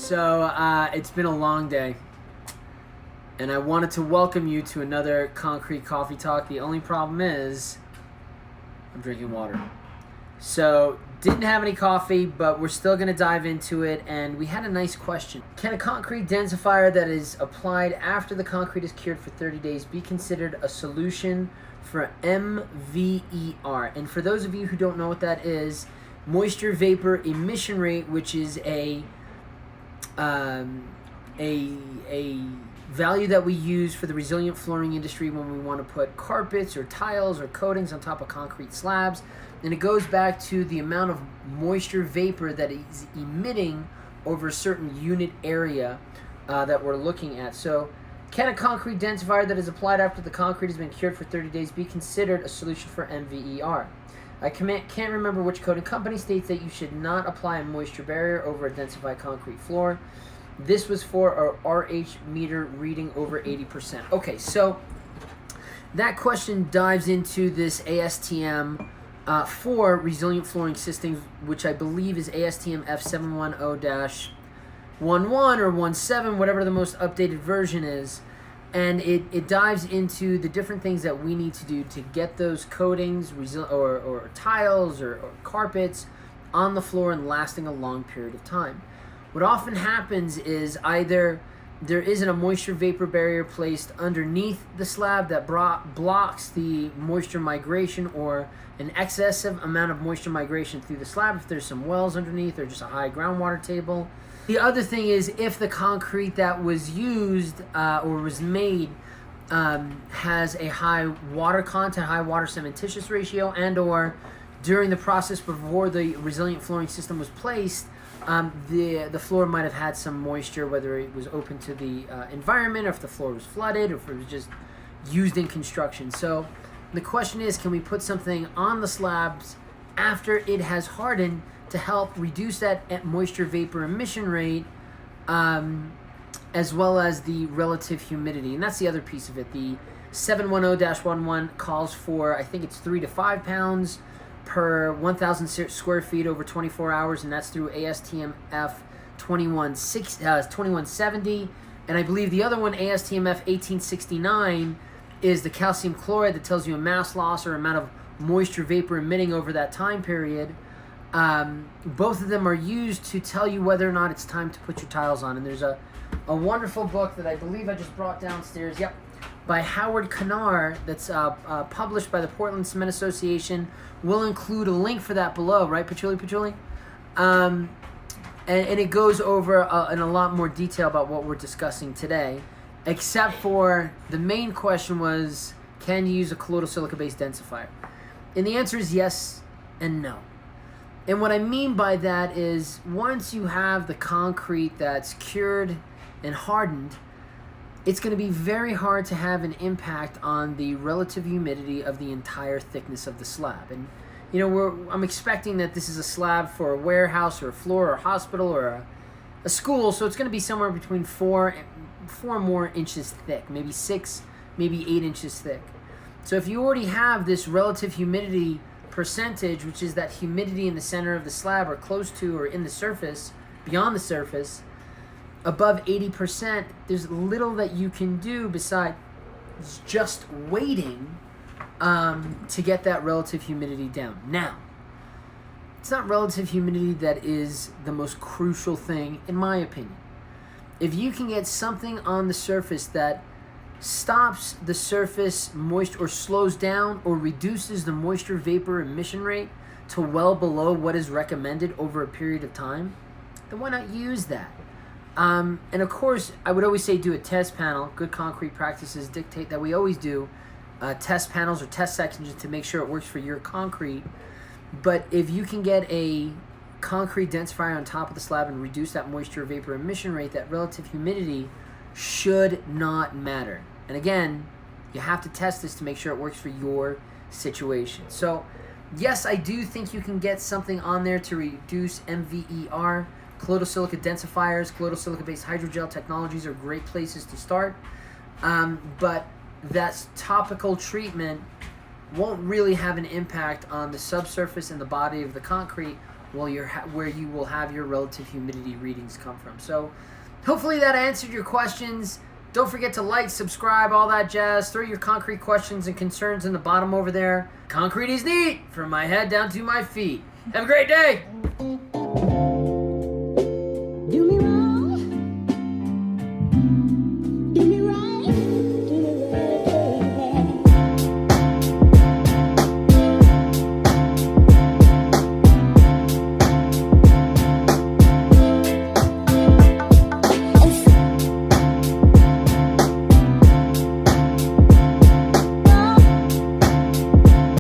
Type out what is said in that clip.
So it's been a long day, and I wanted to welcome you to another Concrete Coffee Talk. The only problem is I'm drinking water. So didn't have any coffee, but we're still going to dive into it, and we had a nice question. Can a concrete densifier that is applied after the concrete is cured for 30 days be considered a solution for MVER? And for those of you who don't know what that is, moisture vapor emission rate, which is a value that we use for the resilient flooring industry when we want to put carpets or tiles or coatings on top of concrete slabs. And it goes back to the amount of moisture vapor that is emitting over a certain unit area that we're looking at. So can a concrete densifier that is applied after the concrete has been cured for 30 days be considered a solution for MVER? I can't remember which coating company states that you should not apply a moisture barrier over a densified concrete floor. This was for our RH meter reading over 80%. Okay, so that question dives into this ASTM for resilient flooring systems, which I believe is ASTM F710-11 or 17, whatever the most updated version is. And it dives into the different things that we need to do to get those coatings or tiles or carpets on the floor and lasting a long period of time. What often happens is either there isn't a moisture vapor barrier placed underneath the slab that blocks the moisture migration, or an excessive amount of moisture migration through the slab if there's some wells underneath or just a high groundwater table. The other thing is if the concrete that was used or was made has a high water content, high water cementitious ratio, and or during the process before the resilient flooring system was placed, the floor might have had some moisture, whether it was open to the environment, or if the floor was flooded, or if it was just used in construction. So the question is, can we put something on the slabs after it has hardened to help reduce that moisture vapor emission rate, as well as the relative humidity? And that's the other piece of it. The 710-11 calls for, I think it's 3 to 5 pounds per 1,000 square feet over 24 hours, and that's through ASTM F2170. And I believe the other one, ASTM F1869, is the calcium chloride that tells you a mass loss or amount of moisture vapor emitting over that time period. Both of them are used to tell you whether or not it's time to put your tiles on. And there's a wonderful book that I believe I just brought downstairs. Yep. By Howard Kanar, that's published by the Portland Cement Association. We'll include a link for that below, right, Patchouli? And it goes over in a lot more detail about what we're discussing today, except for the main question was, can you use a colloidal silica-based densifier? And the answer is yes and no. And what I mean by that is, once you have the concrete that's cured and hardened, it's going to be very hard to have an impact on the relative humidity of the entire thickness of the slab. And you know, I'm expecting that this is a slab for a warehouse or a floor or a hospital or a school, so it's going to be somewhere between 4 more inches thick, maybe 6, maybe 8 inches thick. So if you already have this relative humidity percentage, which is that humidity in the center of the slab or close to or in the surface, beyond the surface, above 80%, there's little that you can do besides just waiting to get that relative humidity down. Now, it's not relative humidity that is the most crucial thing, in my opinion. If you can get something on the surface that stops the surface moisture or slows down or reduces the moisture vapor emission rate to well below what is recommended over a period of time, then why not use that? And of course, I would always say do a test panel. Good concrete practices dictate that we always do test panels or test sections to make sure it works for your concrete. But if you can get a concrete densifier on top of the slab and reduce that moisture vapor emission rate, that relative humidity should not matter. And again, you have to test this to make sure it works for your situation. So yes, I do think you can get something on there to reduce MVER. Colloidal silica densifiers, colloidal silica-based hydrogel technologies are great places to start. But that topical treatment won't really have an impact on the subsurface and the body of the concrete where you will have your relative humidity readings come from. So hopefully that answered your questions. Don't forget to like, subscribe, all that jazz. Throw your concrete questions and concerns in the bottom over there. Concrete is neat, from my head down to my feet. Have a great day.